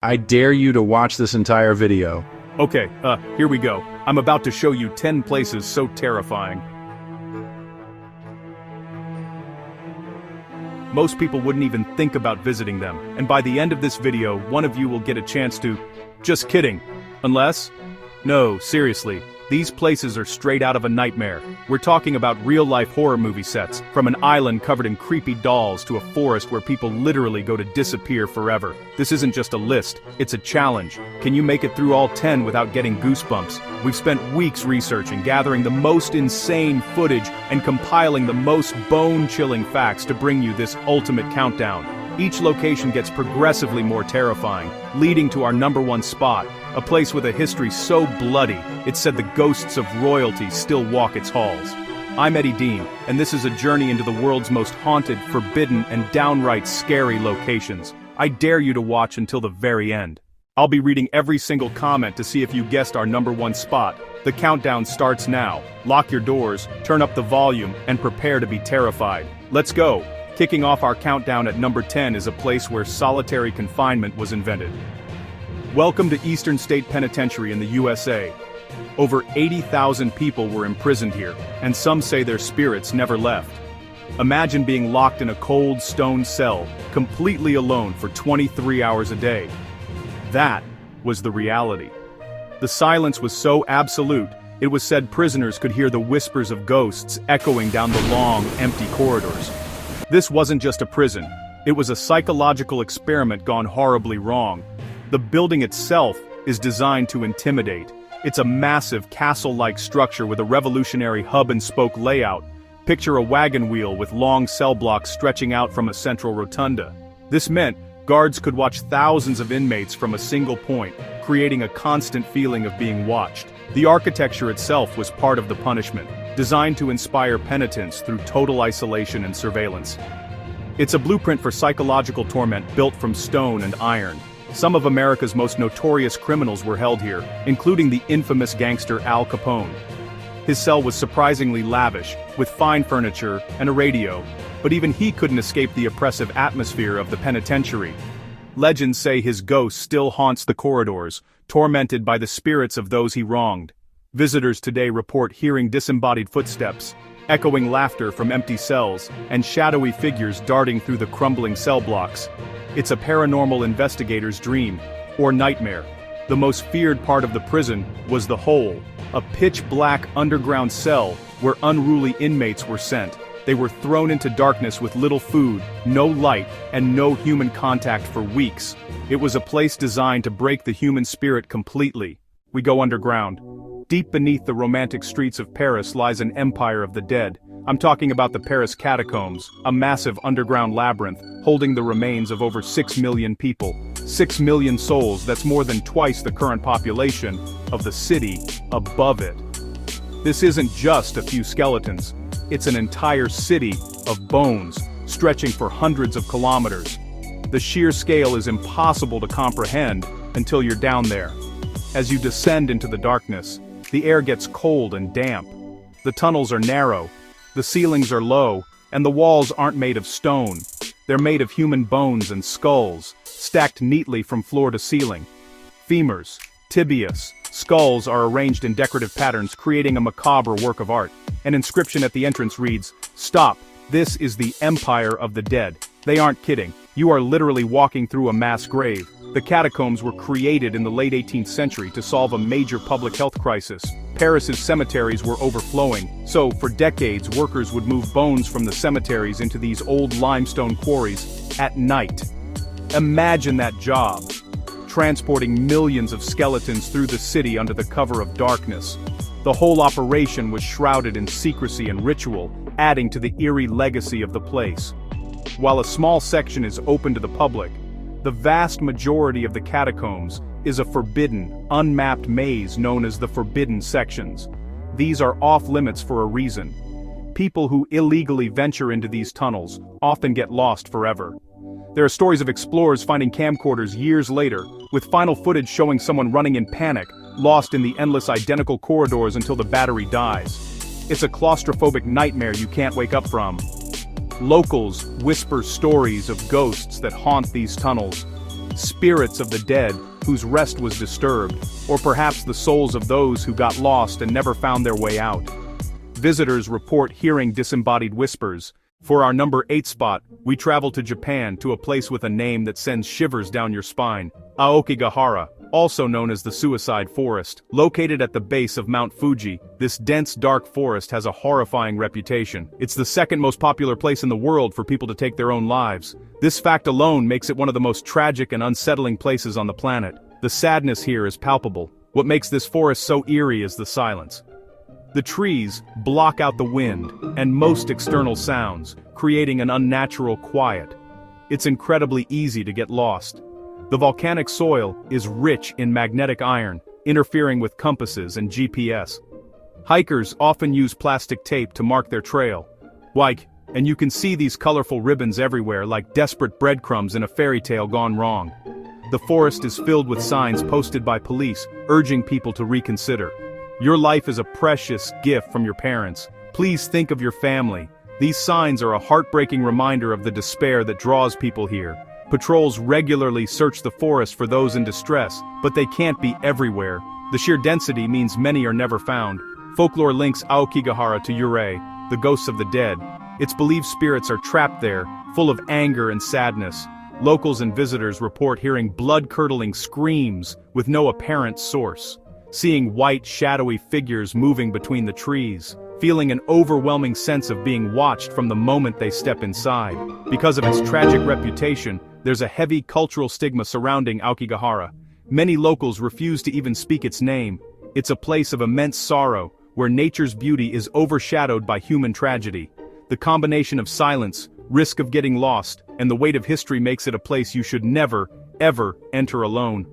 I dare you to watch this entire video. Okay, here we go. I'm about to show you 10 places so terrifying. Most people wouldn't even think about visiting them, and by the end of this video, one of you will get a chance to... Just kidding. Unless? No, seriously. These places are straight out of a nightmare. We're talking about real-life horror movie sets, from an island covered in creepy dolls to a forest where people literally go to disappear forever. This isn't just a list, it's a challenge. Can you make it through all 10 without getting goosebumps? We've spent weeks researching, gathering the most insane footage, and compiling the most bone-chilling facts to bring you this ultimate countdown. Each location gets progressively more terrifying, leading to our #1 spot, a place with a history so bloody, it's said the ghosts of royalty still walk its halls. I'm Eddie Dean, and this is a journey into the world's most haunted, forbidden, and downright scary locations. I dare you to watch until the very end. I'll be reading every single comment to see if you guessed our #1 spot. The countdown starts now. Lock your doors, turn up the volume, and prepare to be terrified. Let's go! Kicking off our countdown at number 10 is a place where solitary confinement was invented. Welcome to Eastern State Penitentiary in the USA. Over 80,000 people were imprisoned here, and some say their spirits never left. Imagine being locked in a cold stone cell, completely alone for 23 hours a day. That was the reality. The silence was so absolute, it was said prisoners could hear the whispers of ghosts echoing down the long, empty corridors. This wasn't just a prison, it was a psychological experiment gone horribly wrong. The building itself is designed to intimidate. It's a massive castle-like structure with a revolutionary hub-and-spoke layout. Picture a wagon wheel with long cell blocks stretching out from a central rotunda. This meant guards could watch thousands of inmates from a single point, creating a constant feeling of being watched. The architecture itself was part of the punishment, designed to inspire penitence through total isolation and surveillance. It's a blueprint for psychological torment built from stone and iron. Some of America's most notorious criminals were held here, including the infamous gangster Al Capone. His cell was surprisingly lavish, with fine furniture and a radio, but even he couldn't escape the oppressive atmosphere of the penitentiary. Legends say his ghost still haunts the corridors, tormented by the spirits of those he wronged. Visitors today report hearing disembodied footsteps, echoing laughter from empty cells, and shadowy figures darting through the crumbling cell blocks. It's a paranormal investigator's dream, or nightmare. The most feared part of the prison was the hole, a pitch-black underground cell where unruly inmates were sent. They were thrown into darkness with little food, no light, and no human contact for weeks. It was a place designed to break the human spirit completely. We go underground. Deep beneath the romantic streets of Paris lies an empire of the dead. I'm talking about the Paris catacombs, a massive underground labyrinth, holding the remains of over 6 million people. 6 million souls, that's more than twice the current population of the city above it. This isn't just a few skeletons. It's an entire city of bones, stretching for hundreds of kilometers. The sheer scale is impossible to comprehend until you're down there. As you descend into the darkness, the air gets cold and damp. The tunnels are narrow, the ceilings are low, and the walls aren't made of stone. They're made of human bones and skulls, stacked neatly from floor to ceiling. Femurs, tibias, skulls are arranged in decorative patterns, creating a macabre work of art. An inscription at the entrance reads, "Stop, this is the Empire of the Dead." They aren't kidding. You are literally walking through a mass grave. The catacombs were created in the late 18th century to solve a major public health crisis. Paris's cemeteries were overflowing, so for decades workers would move bones from the cemeteries into these old limestone quarries at night. Imagine that job. Transporting millions of skeletons through the city under the cover of darkness. The whole operation was shrouded in secrecy and ritual, adding to the eerie legacy of the place. While a small section is open to the public, the vast majority of the catacombs is a forbidden, unmapped maze known as the Forbidden Sections. These are off-limits for a reason. People who illegally venture into these tunnels often get lost forever. There are stories of explorers finding camcorders years later, with final footage showing someone running in panic, lost in the endless identical corridors until the battery dies. It's a claustrophobic nightmare you can't wake up from. Locals whisper stories of ghosts that haunt these tunnels. spirits of the dead whose rest was disturbed, or perhaps the souls of those who got lost and never found their way out. Visitors report hearing disembodied whispers. For our number 8 spot, we travel to Japan, to a place with a name that sends shivers down your spine. Aokigahara, also known as the Suicide Forest. Located at the base of Mount Fuji, this dense dark forest has a horrifying reputation. It's the second most popular place in the world for people to take their own lives. This fact alone makes it one of the most tragic and unsettling places on the planet. The sadness here is palpable. What makes this forest so eerie is the silence. The trees block out the wind and most external sounds, creating an unnatural quiet. It's incredibly easy to get lost. The volcanic soil is rich in magnetic iron, interfering with compasses and GPS. Hikers often use plastic tape to mark their trail. And you can see these colorful ribbons everywhere, like desperate breadcrumbs in a fairy tale gone wrong. The forest is filled with signs posted by police, urging people to reconsider. Your life is a precious gift from your parents. Please think of your family. These signs are a heartbreaking reminder of the despair that draws people here. Patrols regularly search the forest for those in distress, but they can't be everywhere. The sheer density means many are never found. Folklore links Aokigahara to Yurei, the ghosts of the dead. It's believed spirits are trapped there, full of anger and sadness. Locals and visitors report hearing blood-curdling screams with no apparent source, seeing white, shadowy figures moving between the trees, feeling an overwhelming sense of being watched from the moment they step inside. Because of its tragic reputation, there's a heavy cultural stigma surrounding Aokigahara. Many locals refuse to even speak its name. It's a place of immense sorrow, where nature's beauty is overshadowed by human tragedy. The combination of silence, risk of getting lost, and the weight of history makes it a place you should never, ever enter alone.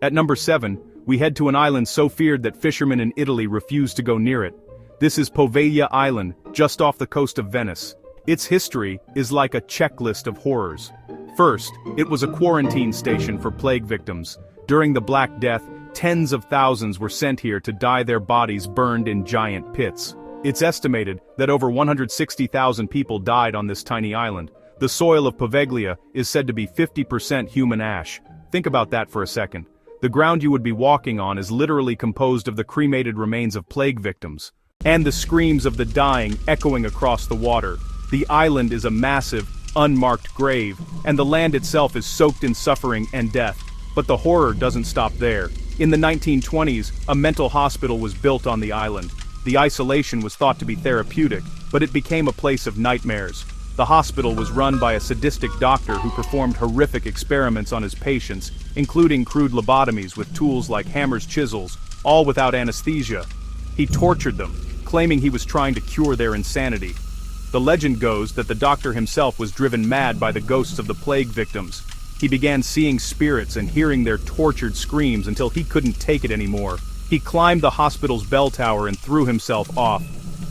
At number 7, we head to an island so feared that fishermen in Italy refuse to go near it. This is Poveglia Island, just off the coast of Venice. Its history is like a checklist of horrors. First, it was a quarantine station for plague victims. During the Black Death, tens of thousands were sent here to die, their bodies burned in giant pits. It's estimated that over 160,000 people died on this tiny island. The soil of Poveglia is said to be 50% human ash. Think about that for a second. The ground you would be walking on is literally composed of the cremated remains of plague victims. And the screams of the dying echoing across the water. The island is a massive, unmarked grave, and the land itself is soaked in suffering and death. But the horror doesn't stop there. In the 1920s, a mental hospital was built on the island. The isolation was thought to be therapeutic, but it became a place of nightmares. The hospital was run by a sadistic doctor who performed horrific experiments on his patients, including crude lobotomies with tools like hammers, chisels, all without anesthesia. He tortured them, claiming he was trying to cure their insanity. The legend goes that the doctor himself was driven mad by the ghosts of the plague victims. He began seeing spirits and hearing their tortured screams until he couldn't take it anymore. He climbed the hospital's bell tower and threw himself off.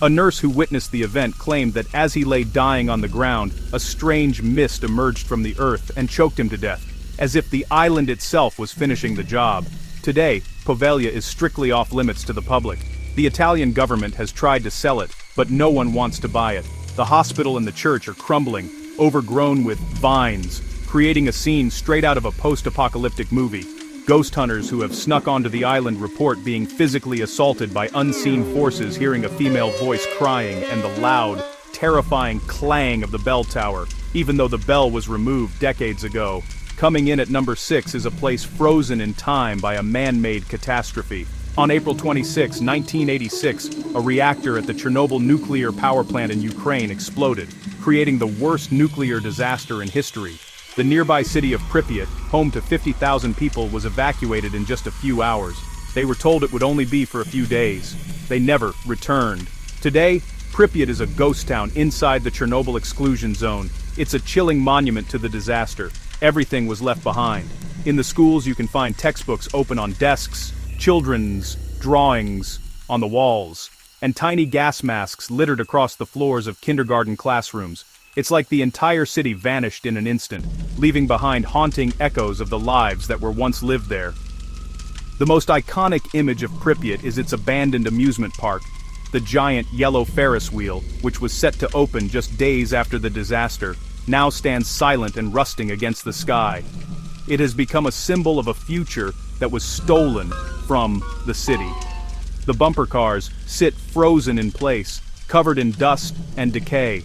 A nurse who witnessed the event claimed that as he lay dying on the ground, a strange mist emerged from the earth and choked him to death, as if the island itself was finishing the job. Today, Poveglia is strictly off limits to the public. The Italian government has tried to sell it, but no one wants to buy it. The hospital and the church are crumbling, overgrown with vines, creating a scene straight out of a post-apocalyptic movie. Ghost hunters who have snuck onto the island report being physically assaulted by unseen forces, hearing a female voice crying and the loud, terrifying clang of the bell tower, even though the bell was removed decades ago. Coming in at number 6 is a place frozen in time by a man-made catastrophe. On April 26, 1986, a reactor at the Chernobyl nuclear power plant in Ukraine exploded, creating the worst nuclear disaster in history. The nearby city of Pripyat, home to 50,000 people, was evacuated in just a few hours. They were told it would only be for a few days. They never returned. Today, Pripyat is a ghost town inside the Chernobyl exclusion zone. It's a chilling monument to the disaster. Everything was left behind. In the schools, you can find textbooks open on desks, children's drawings on the walls, and tiny gas masks littered across the floors of kindergarten classrooms. It's like the entire city vanished in an instant, leaving behind haunting echoes of the lives that were once lived there. The most iconic image of Pripyat is its abandoned amusement park. The giant yellow Ferris wheel, which was set to open just days after the disaster, now stands silent and rusting against the sky. It has become a symbol of a future that was stolen from the city. The bumper cars sit frozen in place, covered in dust and decay.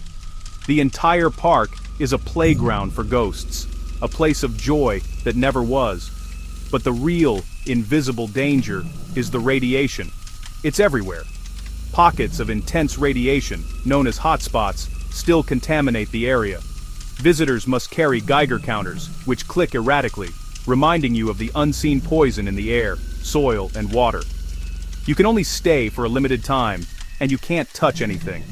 The entire park is a playground for ghosts, a place of joy that never was. But the real, invisible danger is the radiation. It's everywhere. Pockets of intense radiation, known as hotspots, still contaminate the area. Visitors must carry Geiger counters, which click erratically, reminding you of the unseen poison in the air, soil, and water. You can only stay for a limited time, and you can't touch anything.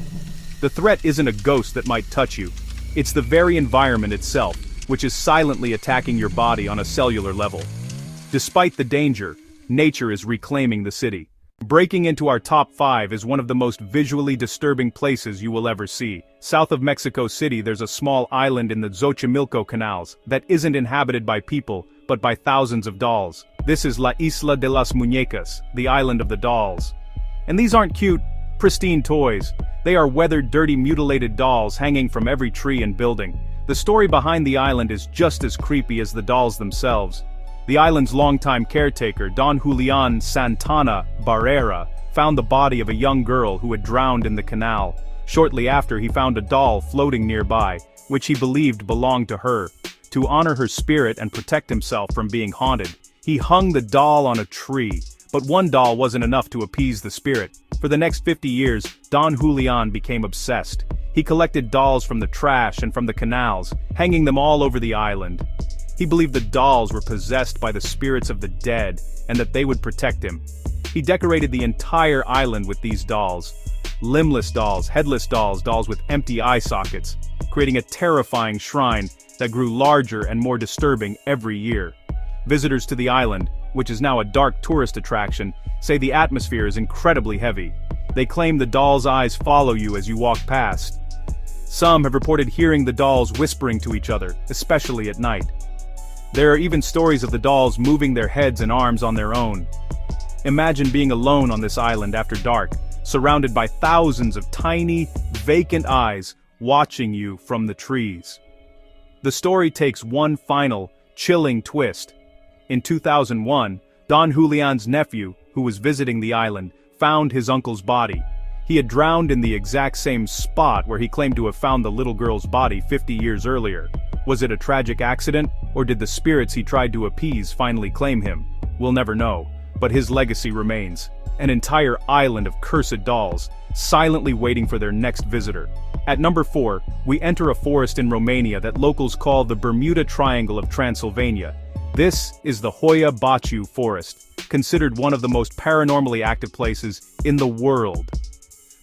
The threat isn't a ghost that might touch you. It's the very environment itself, which is silently attacking your body on a cellular level. Despite the danger, nature is reclaiming the city. Breaking into our top 5 is one of the most visually disturbing places you will ever see. South of Mexico City, there's a small island in the Xochimilco canals that isn't inhabited by people, but by thousands of dolls. This is La Isla de las Muñecas, the island of the dolls. And these aren't cute, pristine toys. They are weathered, dirty, mutilated dolls hanging from every tree and building. The story behind the island is just as creepy as the dolls themselves. The island's longtime caretaker, Don Julian Santana Barrera, found the body of a young girl who had drowned in the canal. Shortly after, he found a doll floating nearby, which he believed belonged to her. To honor her spirit and protect himself from being haunted, he hung the doll on a tree. But one doll wasn't enough to appease the spirit. For the next 50 years, Don Julian became obsessed. He collected dolls from the trash and from the canals, hanging them all over the island. He believed the dolls were possessed by the spirits of the dead, and that they would protect him. He decorated the entire island with these dolls. Limbless dolls, headless dolls, dolls with empty eye sockets, creating a terrifying shrine that grew larger and more disturbing every year. Visitors to the island, which is now a dark tourist attraction, say the atmosphere is incredibly heavy. They claim the dolls' eyes follow you as you walk past. Some have reported hearing the dolls whispering to each other, especially at night. There are even stories of the dolls moving their heads and arms on their own. Imagine being alone on this island after dark, surrounded by thousands of tiny, vacant eyes watching you from the trees. The story takes one final, chilling twist. In 2001, Don Julian's nephew, who was visiting the island, found his uncle's body. He had drowned in the exact same spot where he claimed to have found the little girl's body 50 years earlier. Was it a tragic accident, or did the spirits he tried to appease finally claim him? We'll never know, but his legacy remains. An entire island of cursed dolls, silently waiting for their next visitor. At number 4, we enter a forest in Romania that locals call the Bermuda Triangle of Transylvania. This is the Hoia Baciu Forest, considered one of the most paranormally active places in the world.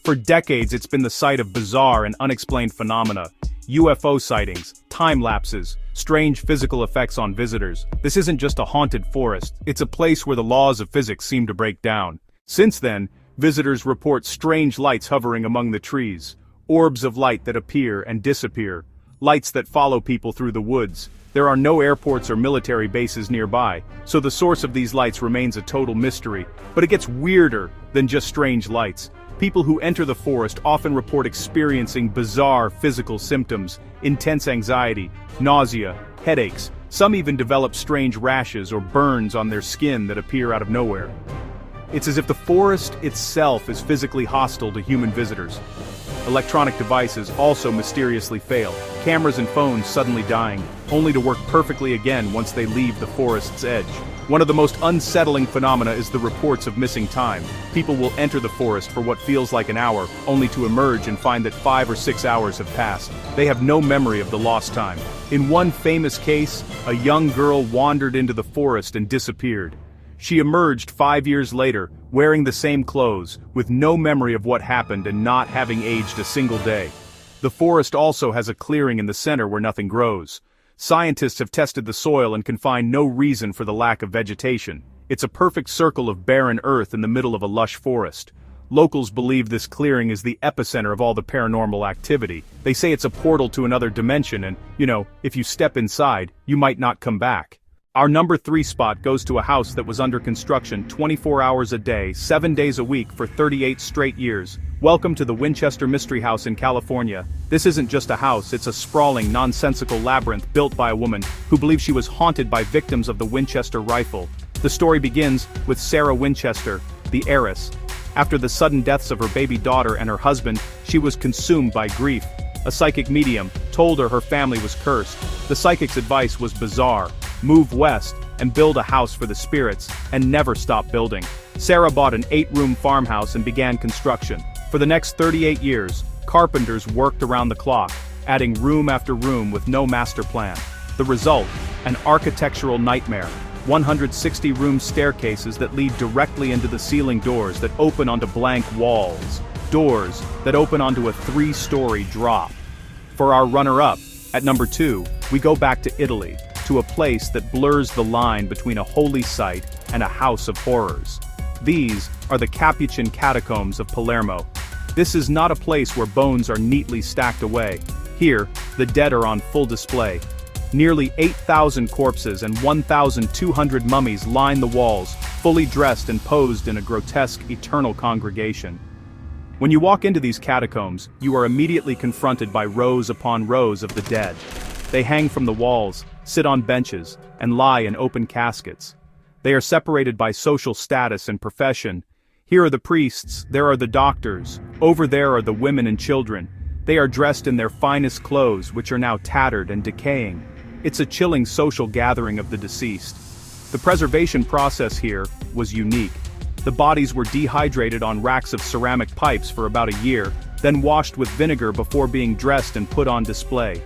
For decades, it's been the site of bizarre and unexplained phenomena. UFO sightings, time lapses, strange physical effects on visitors. This isn't just a haunted forest, it's a place where the laws of physics seem to break down. Since then, visitors report strange lights hovering among the trees, orbs of light that appear and disappear, lights that follow people through the woods. There are no airports or military bases nearby, so the source of these lights remains a total mystery. But it gets weirder than just strange lights. People who enter the forest often report experiencing bizarre physical symptoms, intense anxiety, nausea, headaches. Some even develop strange rashes or burns on their skin that appear out of nowhere. It's as if the forest itself is physically hostile to human visitors. Electronic devices also mysteriously fail, cameras and phones suddenly dying, only to work perfectly again once they leave the forest's edge. One of the most unsettling phenomena is the reports of missing time. People will enter the forest for what feels like an hour, only to emerge and find that 5 or 6 hours have passed. They have no memory of the lost time. In one famous case, a young girl wandered into the forest and disappeared. She emerged 5 years later, wearing the same clothes, with no memory of what happened and not having aged a single day. The forest also has a clearing in the center where nothing grows. Scientists have tested the soil and can find no reason for the lack of vegetation. It's a perfect circle of barren earth in the middle of a lush forest. Locals believe this clearing is the epicenter of all the paranormal activity. They say it's a portal to another dimension and, if you step inside, you might not come back. Our number 3 spot goes to a house that was under construction 24 hours a day, 7 days a week for 38 straight years. Welcome to the Winchester Mystery House in California. This isn't just a house, it's a sprawling, nonsensical labyrinth built by a woman who believes she was haunted by victims of the Winchester rifle. The story begins with Sarah Winchester, the heiress. After the sudden deaths of her baby daughter and her husband, she was consumed by grief. A psychic medium told her family was cursed. The psychic's advice was bizarre: move west and build a house for the spirits, and never stop building. Sarah bought an 8-room farmhouse and began construction. For the next 38 years, carpenters worked around the clock, adding room after room with no master plan. The result? An architectural nightmare. 160-room staircases that lead directly into the ceiling doors that open onto blank walls. Doors that open onto a 3-story drop. For our runner-up, at number 2, we go back to Italy, to a place that blurs the line between a holy site and a house of horrors. These are the Capuchin catacombs of Palermo. This is not a place where bones are neatly stacked away. Here, the dead are on full display. Nearly 8,000 corpses and 1,200 mummies line the walls, fully dressed and posed in a grotesque eternal congregation. When you walk into these catacombs, you are immediately confronted by rows upon rows of the dead. They hang from the walls, sit on benches, and lie in open caskets. They are separated by social status and profession. Here are the priests, there are the doctors, over there are the women and children. They are dressed in their finest clothes, which are now tattered and decaying. It's a chilling social gathering of the deceased. The preservation process here was unique. The bodies were dehydrated on racks of ceramic pipes for about a year, then washed with vinegar before being dressed and put on display.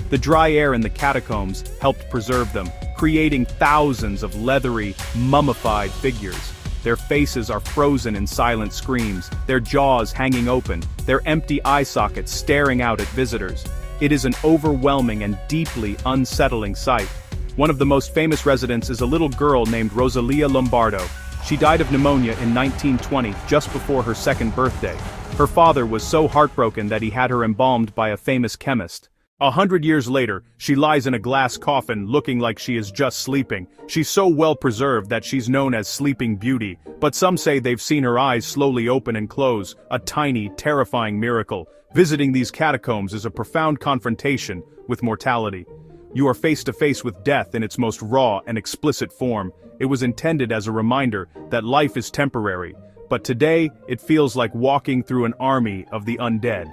The dry air in the catacombs helped preserve them, creating thousands of leathery, mummified figures. Their faces are frozen in silent screams, their jaws hanging open, their empty eye sockets staring out at visitors. It is an overwhelming and deeply unsettling sight. One of the most famous residents is a little girl named Rosalia Lombardo. She died of pneumonia in 1920, just before her 2nd birthday. Her father was so heartbroken that he had her embalmed by a famous chemist. 100 years later, she lies in a glass coffin looking like she is just sleeping. She's so well preserved that she's known as Sleeping Beauty, but some say they've seen her eyes slowly open and close, a tiny, terrifying miracle. Visiting these catacombs is a profound confrontation with mortality. You are face to face with death in its most raw and explicit form. It was intended as a reminder that life is temporary, but today it feels like walking through an army of the undead.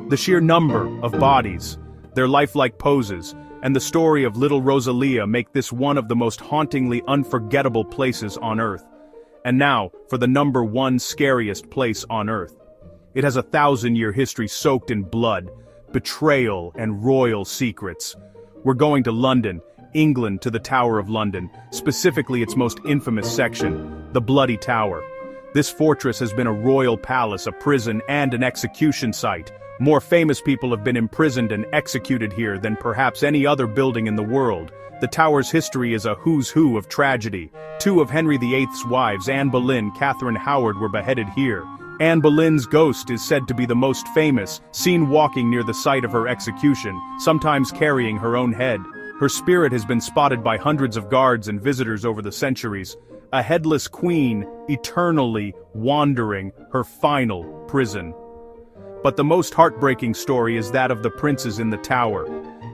The sheer number of bodies, their lifelike poses, and the story of little Rosalia make this one of the most hauntingly unforgettable places on Earth. And now, for the number 1 scariest place on Earth. It has a 1,000-year history soaked in blood, betrayal, and royal secrets. We're going to London, England, to the Tower of London, specifically its most infamous section, the Bloody Tower. This fortress has been a royal palace, a prison, and an execution site. More famous people have been imprisoned and executed here than perhaps any other building in the world. The tower's history is a who's who of tragedy. 2 of Henry VIII's wives, Anne Boleyn, Catherine Howard, were beheaded here. Anne Boleyn's ghost is said to be the most famous, seen walking near the site of her execution, sometimes carrying her own head. Her spirit has been spotted by hundreds of guards and visitors over the centuries. A headless queen, eternally wandering her final prison. But the most heartbreaking story is that of the princes in the tower.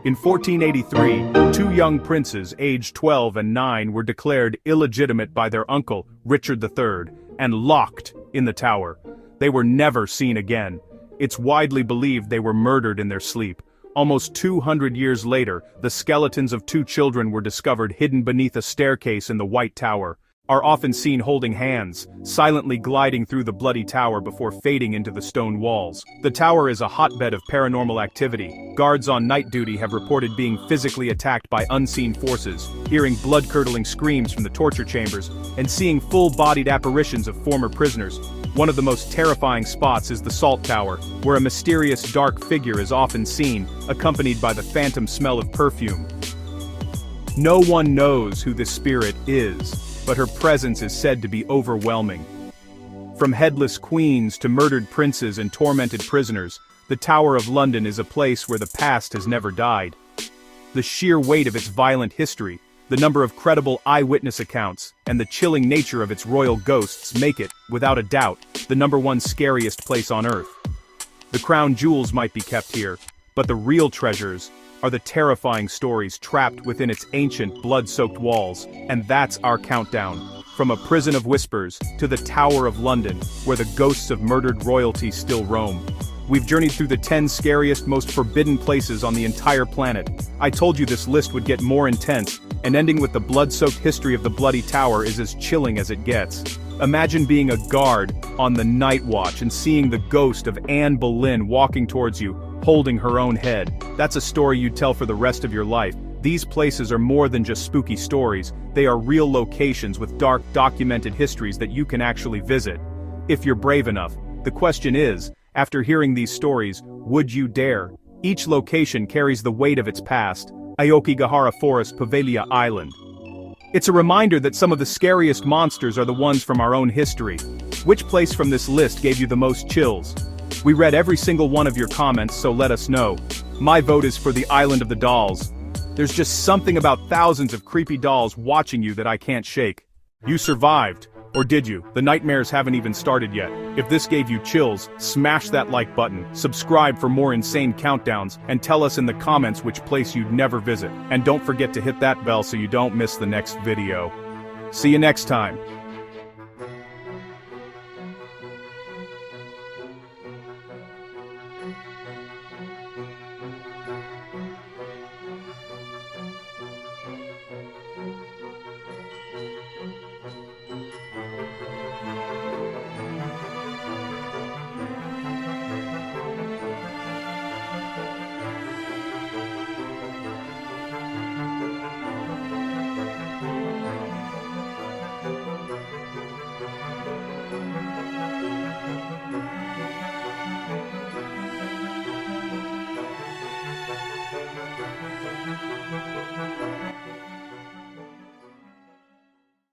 In 1483, 2 young princes, aged 12 and 9, were declared illegitimate by their uncle, Richard III, and locked in the tower. They were never seen again. It's widely believed they were murdered in their sleep. Almost 200 years later, the skeletons of 2 children were discovered hidden beneath a staircase in the White Tower. Are often seen holding hands, silently gliding through the Bloody Tower before fading into the stone walls. The tower is a hotbed of paranormal activity. Guards on night duty have reported being physically attacked by unseen forces, hearing blood-curdling screams from the torture chambers, and seeing full-bodied apparitions of former prisoners. One of the most terrifying spots is the Salt Tower, where a mysterious dark figure is often seen, accompanied by the phantom smell of perfume. No one knows who this spirit is, but her presence is said to be overwhelming. From headless queens to murdered princes and tormented prisoners, the Tower of London is a place where the past has never died. The sheer weight of its violent history, The number of credible eyewitness accounts, and the chilling nature of its royal ghosts make it, without a doubt, the #1 scariest place on Earth. The crown jewels might be kept here, but the real treasures are the terrifying stories trapped within its ancient, blood-soaked walls, and that's our countdown. From a prison of whispers, to the Tower of London, where the ghosts of murdered royalty still roam. We've journeyed through the 10 scariest, most forbidden places on the entire planet. I told you this list would get more intense, and ending with the blood-soaked history of the Bloody Tower is as chilling as it gets. Imagine being a guard on the night watch and seeing the ghost of Anne Boleyn walking towards you, holding her own head. That's a story you'd tell for the rest of your life. These places are more than just spooky stories, they are real locations with dark, documented histories that you can actually visit. If you're brave enough. The question is, after hearing these stories, would you dare? Each location carries the weight of its past. Aokigahara Forest, Poveglia Island. It's a reminder that some of the scariest monsters are the ones from our own history. Which place from this list gave you the most chills? We read every single one of your comments, so let us know. My vote is for the Island of the Dolls. There's just something about thousands of creepy dolls watching you that I can't shake. You survived. Or did you? The nightmares haven't even started yet. If this gave you chills, smash that like button, subscribe for more insane countdowns, and tell us in the comments which place you'd never visit. And don't forget to hit that bell so you don't miss the next video. See you next time.